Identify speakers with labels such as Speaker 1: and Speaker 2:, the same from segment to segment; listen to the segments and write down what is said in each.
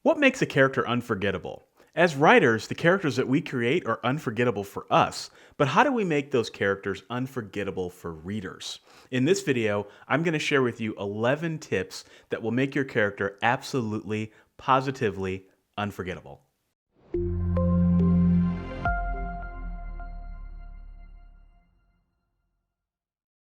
Speaker 1: What makes a character unforgettable? As writers, the characters that we create are unforgettable for us, but how do we make those characters unforgettable for readers? In this video, I'm going to share with you 11 tips that will make your character absolutely, positively unforgettable.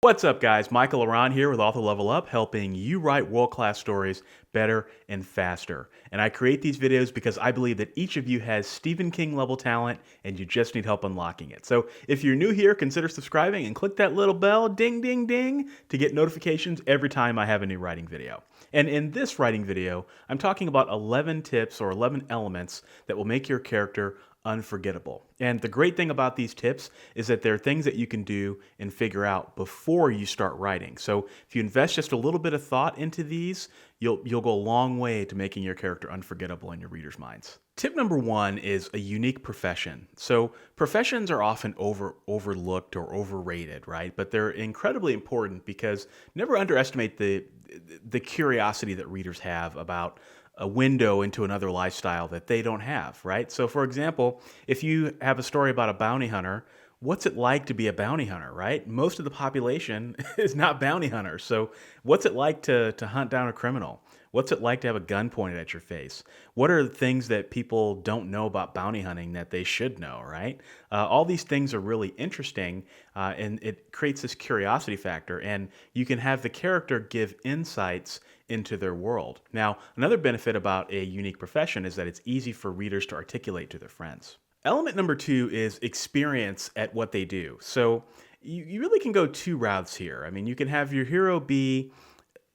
Speaker 1: What's up, guys? Michael Aran here with Author Level Up, helping you write world-class stories better and faster. And I create these videos because I believe that each of you has Stephen King level talent and you just need help unlocking it. So if you're new here, consider subscribing and click that little bell, ding, ding, ding, to get notifications every time I have a new writing video. And in this writing video, I'm talking about 11 tips or 11 elements that will make your character unforgettable. And the great thing about these tips is that they're things that you can do and figure out before you start writing. So if you invest just a little bit of thought into these, you'll go a long way to making your character unforgettable in your readers' minds. Tip number one is a unique profession. So professions are often overlooked or overrated, right? But they're incredibly important because never underestimate the curiosity that readers have about a window into another lifestyle that they don't have, right? So for example, if you have a story about a bounty hunter, what's it like to be a bounty hunter, right? Most of the population is not bounty hunters. So what's it like to hunt down a criminal? What's it like to have a gun pointed at your face? What are the things that people don't know about bounty hunting that they should know, right? All these things are really interesting, and it creates this curiosity factor, and you can have the character give insights into their world. Now, another benefit about a unique profession is that it's easy for readers to articulate to their friends. Element number two is experience at what they do. So you really can go two routes here. I mean, you can have your hero be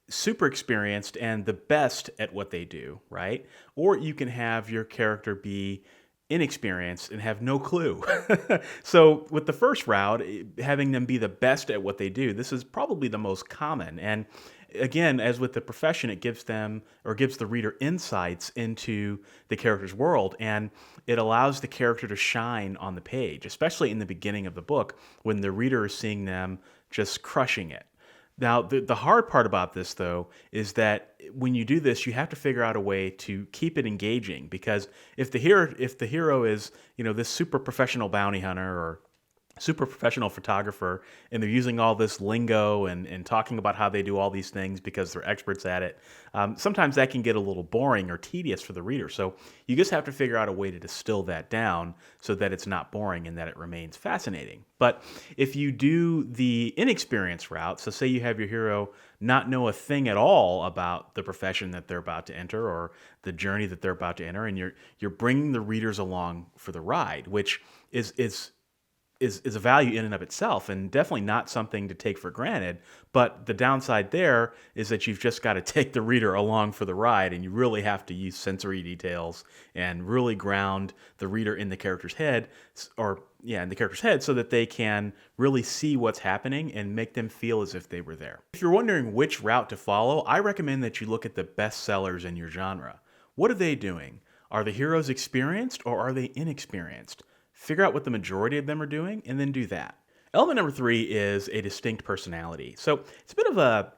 Speaker 1: super experienced and the best at what they do, right? Or you can have your character be inexperienced and have no clue. So with the first route, having them be the best at what they do, this is probably the most common. And again, as with the profession, it gives them or gives the reader insights into the character's world, and it allows the character to shine on the page, especially in the beginning of the book when the reader is seeing them just crushing it. Now, the hard part about this, though, is that when you do this, you have to figure out a way to keep it engaging. Because if the hero is, this super professional bounty hunter or super professional photographer, and they're using all this lingo and talking about how they do all these things because they're experts at it, sometimes that can get a little boring or tedious for the reader. So you just have to figure out a way to distill that down so that it's not boring and that it remains fascinating. But if you do the inexperienced route, so say you have your hero not know a thing at all about the profession that they're about to enter or the journey that they're about to enter, and you're bringing the readers along for the ride, which is a value in and of itself, and definitely not something to take for granted. But the downside there is that you've just got to take the reader along for the ride, and you really have to use sensory details and really ground the reader in the character's head, in the character's head, so that they can really see what's happening and make them feel as if they were there. If you're wondering which route to follow, I recommend that you look at the best sellers in your genre. What are they doing? Are the heroes experienced or are they inexperienced? Figure out what the majority of them are doing, and then do that. Element number three is a distinct personality. So it's a bit of a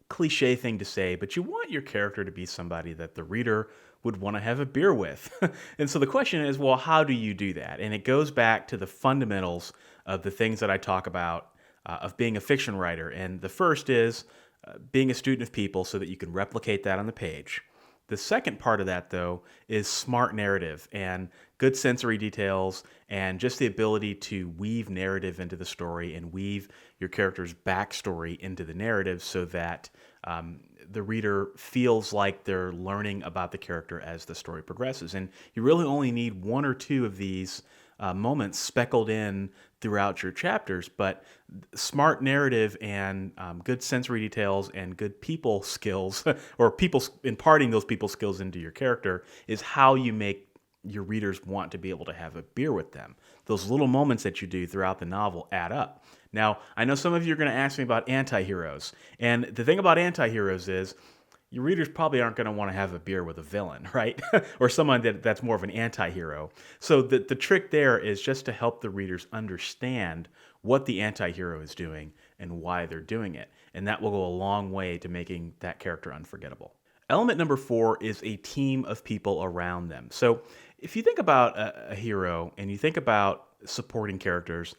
Speaker 1: cliche thing to say, but you want your character to be somebody that the reader would want to have a beer with. And so the question is, well, how do you do that? And it goes back to the fundamentals of the things that I talk about of being a fiction writer. And the first is being a student of people so that you can replicate that on the page. The second part of that, though, is smart narrative and good sensory details and just the ability to weave narrative into the story and weave your character's backstory into the narrative so that the reader feels like they're learning about the character as the story progresses. And you really only need one or two of these moments speckled in throughout your chapters, but smart narrative and good sensory details and good people skills, or people imparting those people skills into your character, is how you make your readers want to be able to have a beer with them. Those little moments that you do throughout the novel add up. Now, I know some of you are going to ask me about anti-heroes, and the thing about anti-heroes is your readers probably aren't going to want to have a beer with a villain, right? Or someone that's more of an anti-hero. So the trick there is just to help the readers understand what the anti-hero is doing and why they're doing it. And that will go a long way to making that character unforgettable. Element number 4 is a team of people around them. So if you think about a hero and you think about supporting characters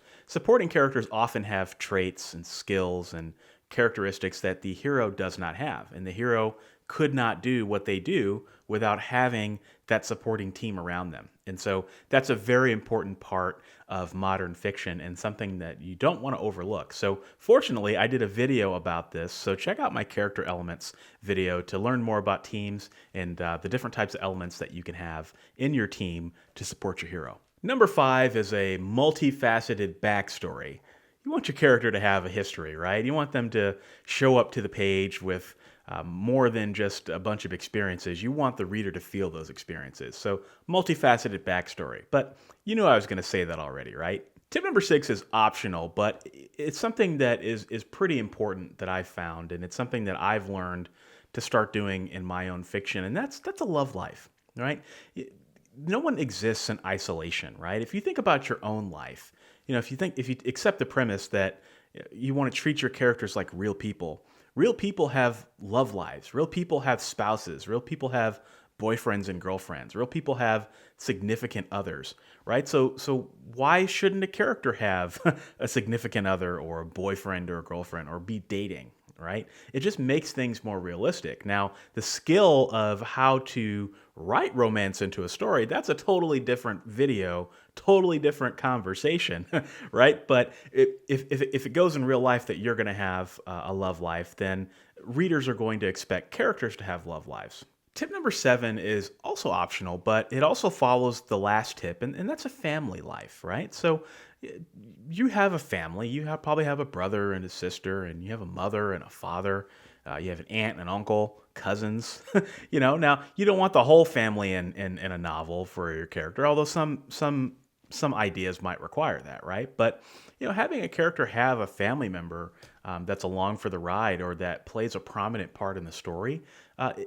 Speaker 1: often have traits and skills and characteristics that the hero does not have. And the hero could not do what they do without having that supporting team around them. And so that's a very important part of modern fiction and something that you don't want to overlook. So fortunately, I did a video about this. So check out my character elements video to learn more about teams and the different types of elements that you can have in your team to support your hero. Number 5 is a multifaceted backstory. You want your character to have a history, right? You want them to show up to the page with more than just a bunch of experiences. You want the reader to feel those experiences. So multifaceted backstory. But you knew I was going to say that already, right? Tip number 6 is optional, but it's something that is pretty important that I've found, and it's something that I've learned to start doing in my own fiction, and that's a love life, right? No one exists in isolation, right? If you think about your own life, if you accept the premise that you want to treat your characters like real people have love lives, real people have spouses, real people have boyfriends and girlfriends, real people have significant others, right? So why shouldn't a character have a significant other or a boyfriend or a girlfriend or be dating? Right? It just makes things more realistic. Now, the skill of how to write romance into a story, that's a totally different video, totally different conversation, right? But if it goes in real life that you're going to have a love life, then readers are going to expect characters to have love lives. Tip number 7 is also optional, but it also follows the last tip, and that's a family life, right? So you have a family, probably have a brother and a sister, and you have a mother and a father, you have an aunt and an uncle, cousins, now you don't want the whole family in a novel for your character, although some ideas might require that, right? But having a character have a family member that's along for the ride or that plays a prominent part in the story,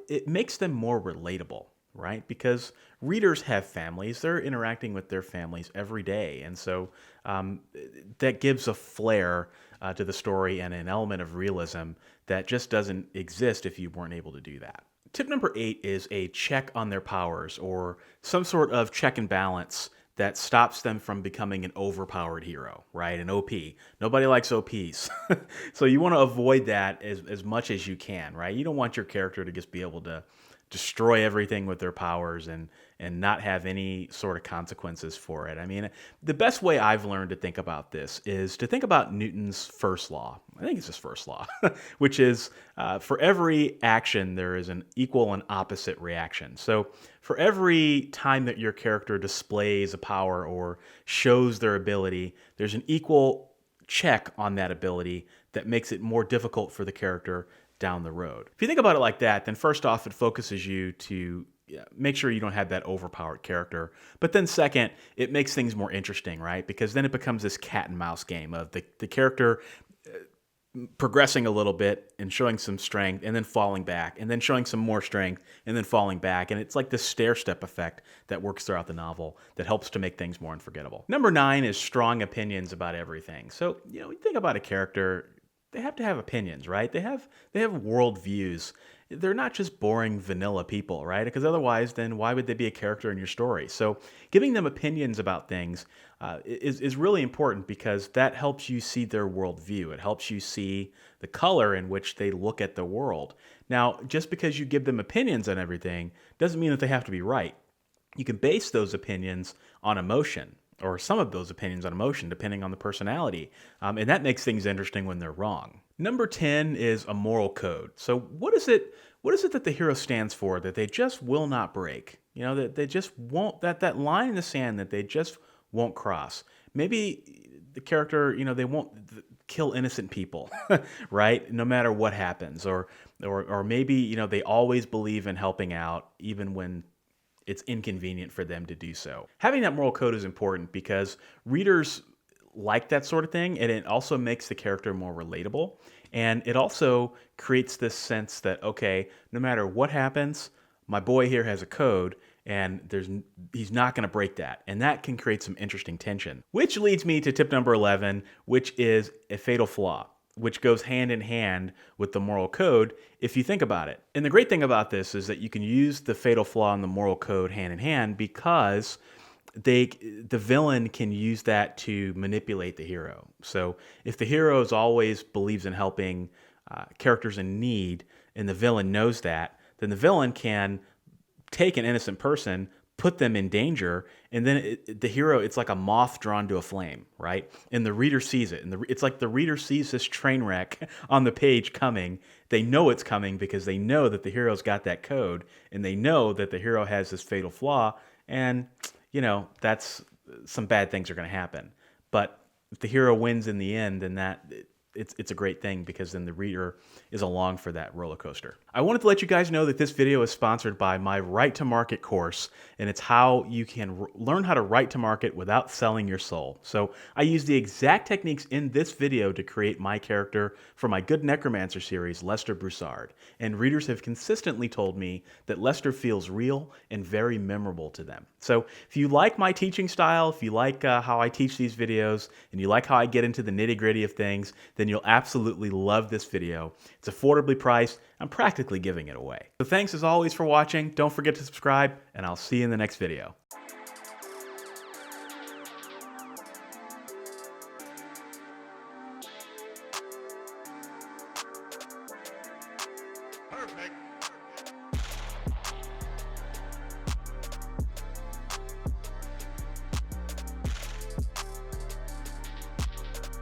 Speaker 1: it makes them more relatable, right? Because readers have families, they're interacting with their families every day. And so that gives a flair to the story and an element of realism that just doesn't exist if you weren't able to do that. Tip number 8 is a check on their powers or some sort of check and balance that stops them from becoming an overpowered hero, right? An OP. Nobody likes OPs. So you want to avoid that as much as you can, right? You don't want your character to just be able to destroy everything with their powers and not have any sort of consequences for it. I mean, the best way I've learned to think about this is to think about Newton's first law. I think it's his first law, which is for every action, there is an equal and opposite reaction. So for every time that your character displays a power or shows their ability, there's an equal check on that ability that makes it more difficult for the character down the road. If you think about it like that, then first off, it focuses you to make sure you don't have that overpowered character. But then second, it makes things more interesting, right? Because then it becomes this cat and mouse game of the character progressing a little bit and showing some strength and then falling back and then showing some more strength and then falling back. And it's like this stair-step effect that works throughout the novel that helps to make things more unforgettable. Number 9 is strong opinions about everything. So, you think about a character, they have to have opinions, right? They have worldviews. They're not just boring vanilla people, right? Because otherwise, then why would they be a character in your story? So giving them opinions about things is really important because that helps you see their worldview. It helps you see the color in which they look at the world. Now, just because you give them opinions on everything doesn't mean that they have to be right. You can base those opinions on emotion, or some of those opinions on emotion, depending on the personality. And that makes things interesting when they're wrong. Number 10 is a moral code. So what is it that the hero stands for that they just will not break? That they just won't, that line in the sand that they just won't cross. Maybe the character, they won't kill innocent people, right? No matter what happens. Or maybe, they always believe in helping out, even when it's inconvenient for them to do so. Having that moral code is important because readers like that sort of thing, and it also makes the character more relatable. And it also creates this sense that, okay, no matter what happens, my boy here has a code, and he's not going to break that. And that can create some interesting tension. Which leads me to tip number 11, which is a fatal flaw. which goes hand in hand with the moral code if you think about it. And the great thing about this is that you can use the fatal flaw and the moral code hand in hand because the villain can use that to manipulate the hero. So if the hero always believes in helping characters in need, and the villain knows that, then the villain can take an innocent person, put them in danger, and then the hero, it's like a moth drawn to a flame, right? And the reader sees it. And it's like the reader sees this train wreck on the page coming. They know it's coming because they know that the hero's got that code, and they know that the hero has this fatal flaw, and, you know, that's some bad things are going to happen. But if the hero wins in the end, then it's a great thing because then the reader is along for that roller coaster. I wanted to let you guys know that this video is sponsored by my Write to Market course, and it's how you can learn how to write to market without selling your soul. So I use the exact techniques in this video to create my character for my Good Necromancer series, Lester Broussard. And readers have consistently told me that Lester feels real and very memorable to them. So if you like my teaching style, if you like how I teach these videos, and you like how I get into the nitty-gritty of things, then you'll absolutely love this video. It's affordably priced. I'm practically giving it away. So thanks as always for watching. Don't forget to subscribe, and I'll see you in the next video.